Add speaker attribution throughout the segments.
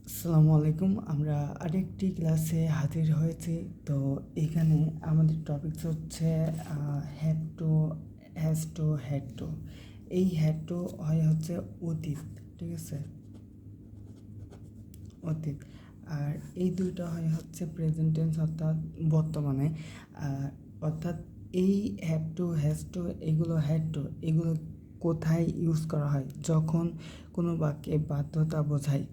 Speaker 1: আসসালামু আলাইকুম। আমরা আরেকটি ক্লাসে হাজির হয়েছি। তো এখানে আমাদের টপিকস হচ্ছে have to, has to, had to. এই হ্যাড টু হয় হচ্ছে অতীত, ঠিক আছে, অতীত। আর এই দুইটা হয় হচ্ছে প্রেজেন্ট টেন্স অর্থাৎ বর্তমানে। আর অর্থাৎ এই হ্যাভ টু, হ্যাজ টু, এগুলো হ্যাড টু এগুলো কোথায় ইউজ করা হয়? যখন কোনো বাক্যে বাধ্যতা বোঝায়।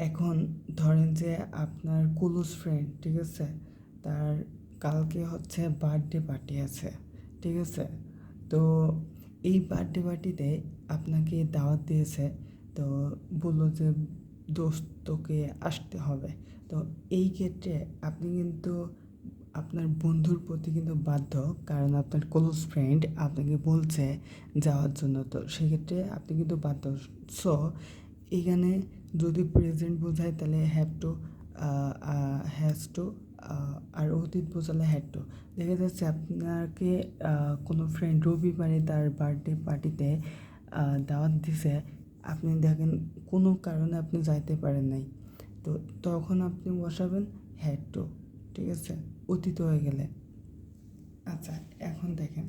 Speaker 1: এখন ধরেন যে আপনার ক্লোজ ফ্রেন্ড, ঠিক আছে, তার কালকে হচ্ছে বার্থডে পার্টি আছে, ঠিক আছে। তো এই বার্থডে পার্টিতে আপনাকে দাওয়াত দিয়েছে। তো বললো যে দোস্ত তোকে আসতে হবে। তো এই ক্ষেত্রে আপনি কিন্তু আপনার বন্ধুর প্রতি কিন্তু বাধ্য, কারণ আপনার ক্লোজ ফ্রেন্ড আপনাকে বলছে যাওয়ার জন্য। তো সেক্ষেত্রে আপনি কিন্তু বাধ্য। সো এখানে যদি প্রেজেন্ট বোঝায় তাহলে হ্যাভ টু, হ্যাজ টু, আর অতীত বোঝালে হ্যাড টু। দেখা যাচ্ছে আপনাকে কোনো ফ্রেন্ড রবিবারে তার বার্থডে পার্টিতে দাওয়াত দিছে, আপনি দেখেন কোনো কারণে আপনি যাইতে পারেন নাই। তো তখন আপনি বসাবেন হ্যাড টু, ঠিক আছে, অতীত হয়ে গেলে। আচ্ছা, এখন দেখেন,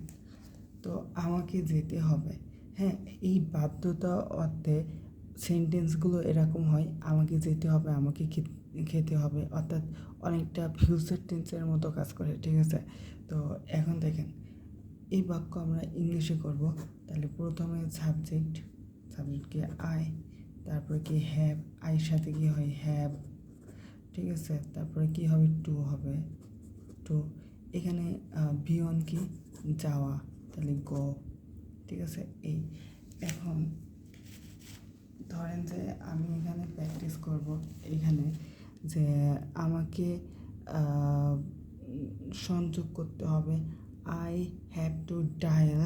Speaker 1: তো আমাকে যেতে হবে। হ্যাঁ, এই বাধ্যতা অর্থে সেন্টেন্সগুলো এরকম হয়, আমাকে যেতে হবে, আমাকে খেতে হবে, অর্থাৎ অনেকটা ফিউচার টেন্সের মতো কাজ করে, ঠিক আছে। তো এখন দেখেন, এই বাক্য আমরা ইংলিশে করব। তাহলে প্রথমে সাবজেক্ট, সাবজেক্টকে আই, তারপরে কি হ্যাভ, আইয়ের সাথে কি হয় হ্যাভ, ঠিক আছে। তারপরে কি হবে, টু হবে, টু। এখানে বিয়ন কি, যাওয়া, তাহলে গো, ঠিক আছে। এই এখন ধরেন যে আমি এখানে প্র্যাকটিস করব এখানে, যে আমাকে আহ, সংযোগ করতে হবে, আই হ্যাভ টু ডায়াল,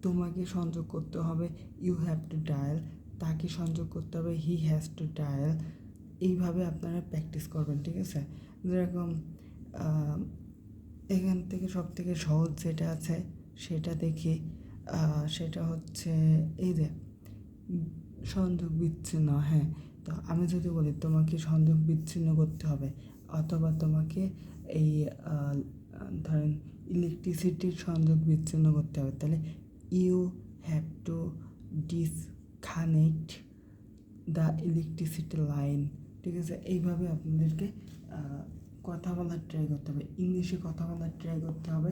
Speaker 1: তোমাকে সংযোগ করতে হবে, ইউ হ্যাভ টু ডায়াল, তাকে সংযোগ করতে হবে, হি হ্যাজ টু ডায়াল। এইভাবে আপনারা প্র্যাকটিস করবেন, ঠিক আছে। যেরকম আহ, এখান থেকে সব থেকে সহজ যেটা আছে সেটা দেখি। সেটা হচ্ছে এই যে সংযোগ বিচ্ছিন্ন। হ্যাঁ, তো আমি যদি বলি তোমাকে সংযোগ বিচ্ছিন্ন করতে হবে, অথবা তোমাকে এই ধরেন ইলেকট্রিসিটির সংযোগ বিচ্ছিন্ন করতে হবে, তাহলে you have to disconnect the electricity line, ঠিক আছে। এইভাবে আপনাদেরকে কথা বলার ট্রাই করতে হবে, ইংলিশে কথা বলার ট্রাই করতে হবে,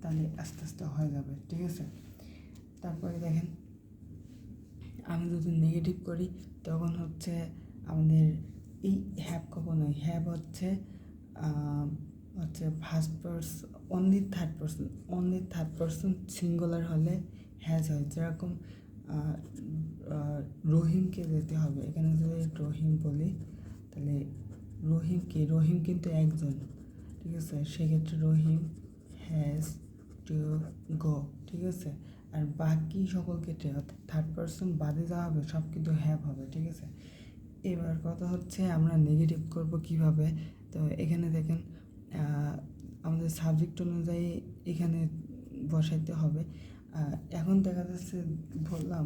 Speaker 1: তাহলে আস্তে আস্তে হয়ে যাবে, ঠিক আছে। তারপরে দেখেন, আমি যদি নেগেটিভ করি তখন হচ্ছে আমাদের এই হ্যাভ কখন হয়, হ্যাভ হচ্ছে হচ্ছে first person, only third person singular হলে হ্যাজ হয়। যেরকম রহিমকে যেতে হবে, এখানে যদি রহিম বলি তাহলে রহিম কিন্তু একজন, ঠিক আছে, সেক্ষেত্রে রহিম হ্যাজ টু গো, ঠিক আছে। আর বাকি সকল ক্ষেত্রে অর্থাৎ থার্ড পার্সন বাদে যা হবে সব কিন্তু হ্যাভ হবে, ঠিক আছে। এবার কথা হচ্ছে আমরা নেগেটিভ করব কিভাবে। তো এখানে দেখেন, আমাদের সাবজেক্ট অনুযায়ী এখানে বসাইতে হবে। এখন দেখা যাচ্ছে বললাম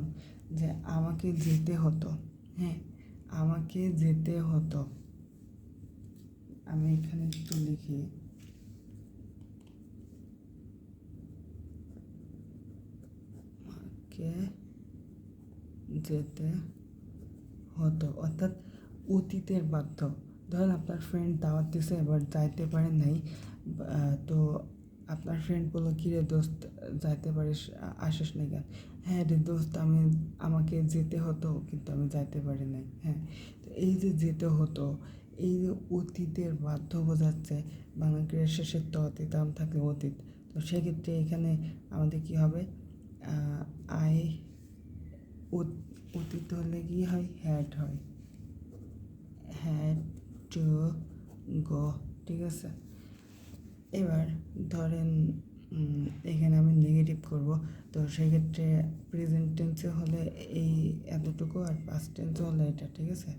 Speaker 1: যে আমাকে যেতে হতো, হ্যাঁ, আমাকে যেতে হতো। আমি এখানে একটু লিখি, আমাকে যেতে হতো, অর্থাৎ অতীতের বাধ্য। ধরেন আপনার ফ্রেন্ড দাওয়াত দিছে, এবার যাইতে পারেন নাই। তো আপনার ফ্রেন্ড বললো কী রে দোস্ত, যাইতে পারিস, আসিস না কেন? হ্যাঁ রে দোস্ত, আমাকে যেতে হতো কিন্তু আমি যাইতে পারি নাই। হ্যাঁ, তো এই যে যেতে হতো, এই যে অতীতের বাধ্য বোঝাচ্ছে। বাংলা ক্রিয়ার শেষে ত অতীতাম থাকলে অতীত। তো সেক্ষেত্রে এখানে আমাদের কি হবে, আই, অতীত হলে কি হয়, হ্যাড হয়, হ্যাড টু গো, ঠিক আছে। এবার ধরেন এখানে আমি নেগেটিভ করব। তো সেক্ষেত্রে প্রেজেন্ট টেন্সে হলে এই এতটুকু, আর পাস্ট টেন্সে হলে এটা, ঠিক আছে।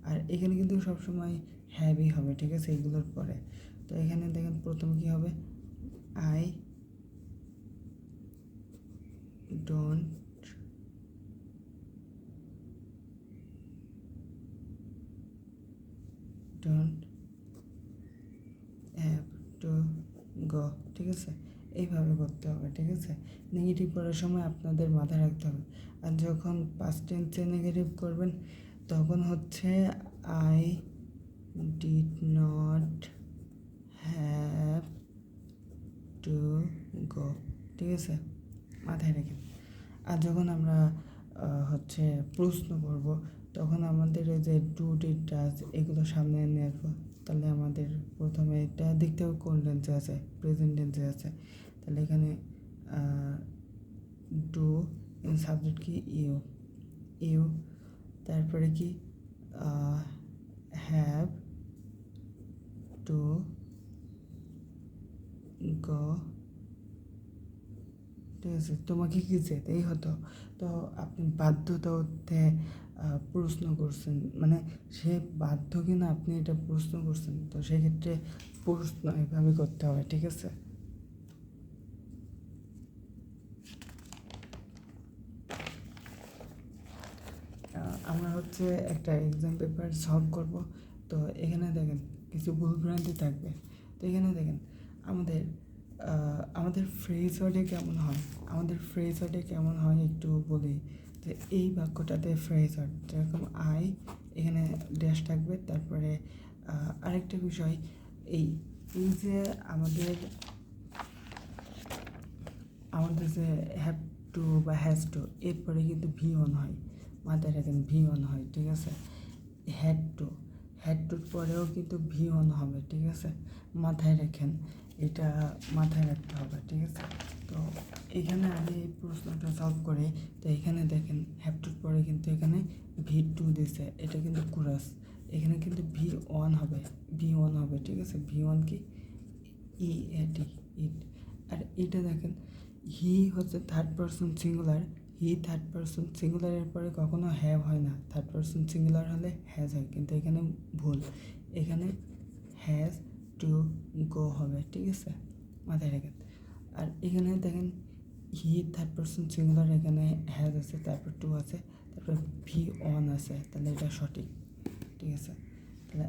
Speaker 1: আর এখানে কিন্তু সবসময় হ্যাভই হবে, ঠিক আছে, এগুলোর পরে। তো এখানে দেখেন প্রথম কি হবে, I don't don't have to go, ঠিক আছে? এইভাবে করতে হবে, ঠিক আছে? নেগেটিভ করার সময় আপনাদের মাথায় রাখতে হবে। আর যখন পাস্ট টেন্সে নেগেটিভ করবেন তখন হচ্ছে I did not have to go, ঠিক আছে? মাথায় রেখে। আর যখন আমরা হচ্ছে প্রশ্ন করব তখন আমাদের এই যে ডু ডিড ডাজ এগুলো সামনে এনে রাখবো। তাহলে আমাদের প্রথমে এটা দেখতে হবে কোন টেন্সে আছে, প্রেজেন্ট টেন্সে আছে। তাহলে এখানে ডু ইন সাবজেক্ট কি ইউ, ইউ, তারপরে কি হ্যাভ টু গো, ঠিক আছে? তোমাকে কি যেতেই হতো, তো আপনি বাধ্যতাতে প্রশ্ন করছেন, মানে সে বাধ্য কিনা আপনি এটা প্রশ্ন করছেন, তো সেক্ষেত্রে প্রশ্ন এভাবে করতে হবে, ঠিক আছে? আমরা হচ্ছে একটা এক্সাম পেপার সলভ করব। তো এখানে দেখেন কিছু ভুলভ্রান্তি থাকবে। তো এখানে দেখেন আমাদের আমাদের ফ্রেজ ওয়ার্ডে কেমন হয়, কেমন হয় একটু বলি। যে এই বাক্যটাতে ফ্রেজ ওয়ার্ড যেরকম আই, এখানে ড্যাশ থাকবে। তারপরে আরেকটা বিষয়, এই এই যে আমাদের আমাদের যে হ্যাভ টু বা হ্যাজ টু এরপরে কিন্তু ভি অন হয়, মাথায় রাখেন ভি অন হয়, ঠিক আছে? হ্যাড টুর পরেও কিন্তু ভি অন হবে, ঠিক আছে? মাথায় রাখেন, এটা মাথায় রাখতে হবে, ঠিক আছে? তো এখানে আগে এই প্রশ্নটা সলভ করে, তো এখানে দেখেন হ্যাভ টুর পরে কিন্তু এখানে ভি টু দিছে, এটা কিন্তু কুরাস, এখানে কিন্তু ভি ওয়ান হবে, ঠিক আছে? ভি ওয়ান কি ই এটি ইট। আর এটা দেখেন হি হচ্ছে third person singular, third person সিঙ্গুলারের পরে কখনো হ্যাভ হয় না, থার্ড পারসন সিঙ্গুলার হলে হ্যাজ হয়, কিন্তু এখানে ভুল, এখানে হ্যাজ টু গো হবে, ঠিক আছে? মাথায় রাখেন। আর এখানে দেখেন থার্ড পারসন সিঙ্গুলার, এখানে হ্যাজ আছে, তারপর টু আছে, তারপর ভি অন আছে, তাহলে এটা সঠিক, ঠিক আছে? তাহলে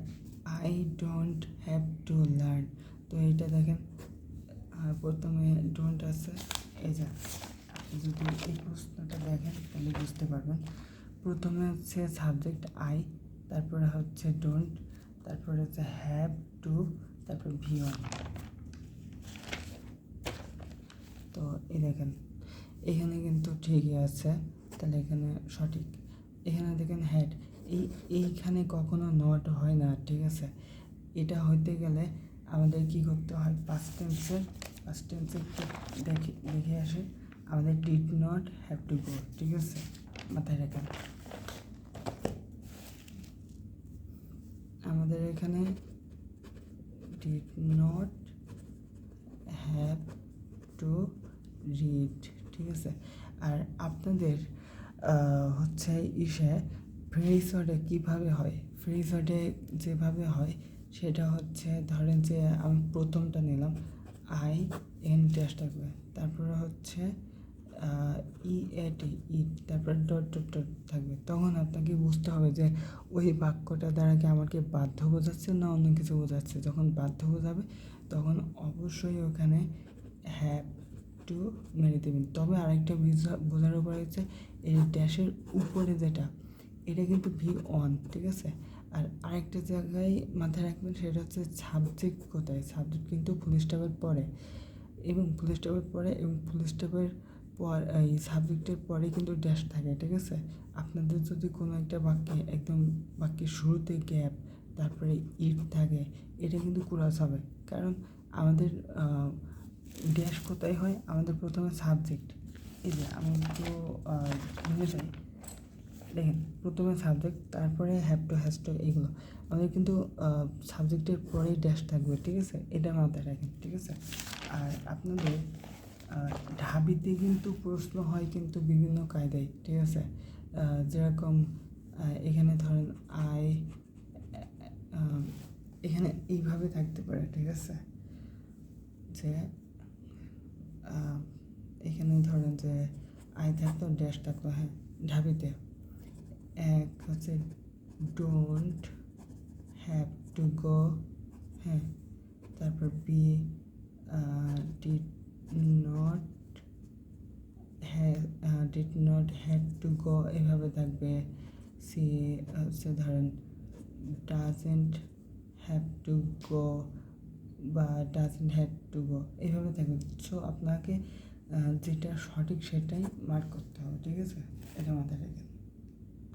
Speaker 1: I don't have to learn, তো এইটা দেখেন প্রথমে ডোন্ট আছে। এই যে আপনি যদি এই প্রশ্নটা দেখেন তাহলে বুঝতে পারবেন। প্রথমে হচ্ছে সাবজেক্ট আই, তারপরে হচ্ছে ডোন্ট, তারপরে হচ্ছে হ্যাভ টু, তারপর ভি ওয়ান। তো এই দেখেন এখানে কিন্তু ঠিকই আছে, তাহলে এখানে সঠিক। এখানে দেখেন হ্যাড, এইখানে কখনো নট হয় না, ঠিক আছে? এটা হইতে গেলে আমাদের কি করতে হয়, পাস্ট টেন্সে দেখে আসে, আমাদের did not have to go, ঠিক আছে? মাথায় রাখেন আমাদের এখানে did not have to read, ঠিক আছে? আর আপনাদের হচ্ছে ফ্রেজ ওয়ার্ডে কীভাবে হয়, ফ্রেজ ওয়ার্ডে যেভাবে হয় সেটা হচ্ছে, ধরেন যে আমি প্রথমটা নিলাম আই এন ড্যাশ থাকবে, তারপরে হচ্ছে ইট, তারপর ডট ডট ডট থাকবে। তখন আপনাকে বুঝতে হবে যে ওই বাক্যটা দ্বারা কি আমাকে বাধ্য বোঝাচ্ছে না অন্য কিছু বোঝাচ্ছে। যখন বাধ্য বোঝাবে তখন অবশ্যই ওখানে হ্যাভ টু মেরে দেবেন। তবে আরেকটা বোঝার উপর হচ্ছে এই ড্যাশের উপরে যেটা, এটা কিন্তু ভি অন, ঠিক আছে? আর আরেকটা জায়গায় মাথায় রাখবেন, সেটা হচ্ছে সাবজেক্ট কোথায়, সাবজেক্ট কিন্তু ফুল স্টপের পরে, এবং ফুল স্টপের পরে এবং ফুল স্টপের পর এই সাবজেক্টের পরে কিন্তু ড্যাশ থাকে, ঠিক আছে? আপনাদের যদি কোনো একটা বাক্যে একদম বাক্যের শুরুতে গ্যাপ, তারপরে ইট থাকে, এটা কিন্তু কুরাস হবে। কারণ আমাদের ড্যাশ কোথায় হয়, আমাদের প্রথমে সাবজেক্ট, এই যে আমি একটু ভুলে যাই, দেখেন প্রথমে সাবজেক্ট, তারপরে হ্যাভ টু, হ্যাজ টু, এইগুলো আমাদের কিন্তু সাবজেক্টের পরেই ড্যাশ থাকবে, ঠিক আছে? এটা মাথায় রাখেন, ঠিক আছে? আর আপনাদের ঢাবিতে কিন্তু প্রশ্ন হয় কিন্তু বিভিন্ন কায়দায়, ঠিক আছে? যেরকম এখানে ধরেন আই, এখানে এইভাবে থাকতে পারে, ঠিক আছে? যে এখানে ধরেন যে আই থাকতো, ড্যাশ থাকতো, হ্যাঁ ঢাবিতে। এক হচ্ছে ডোন্ট হ্যাভ টু গো, হ্যাঁ, তারপর be did not did not had to go, এভাবে থাকবে। সি হচ্ছে ধরেন ডাজেন্ট হ্যাভ টু গো বা ডাজেন্ট হ্যাভ টু গো, এইভাবে থাকবে। সো আপনাকে যেটা সঠিক সেটাই মার্ক করতে হবে, ঠিক আছে? এটা মাথায় রেখে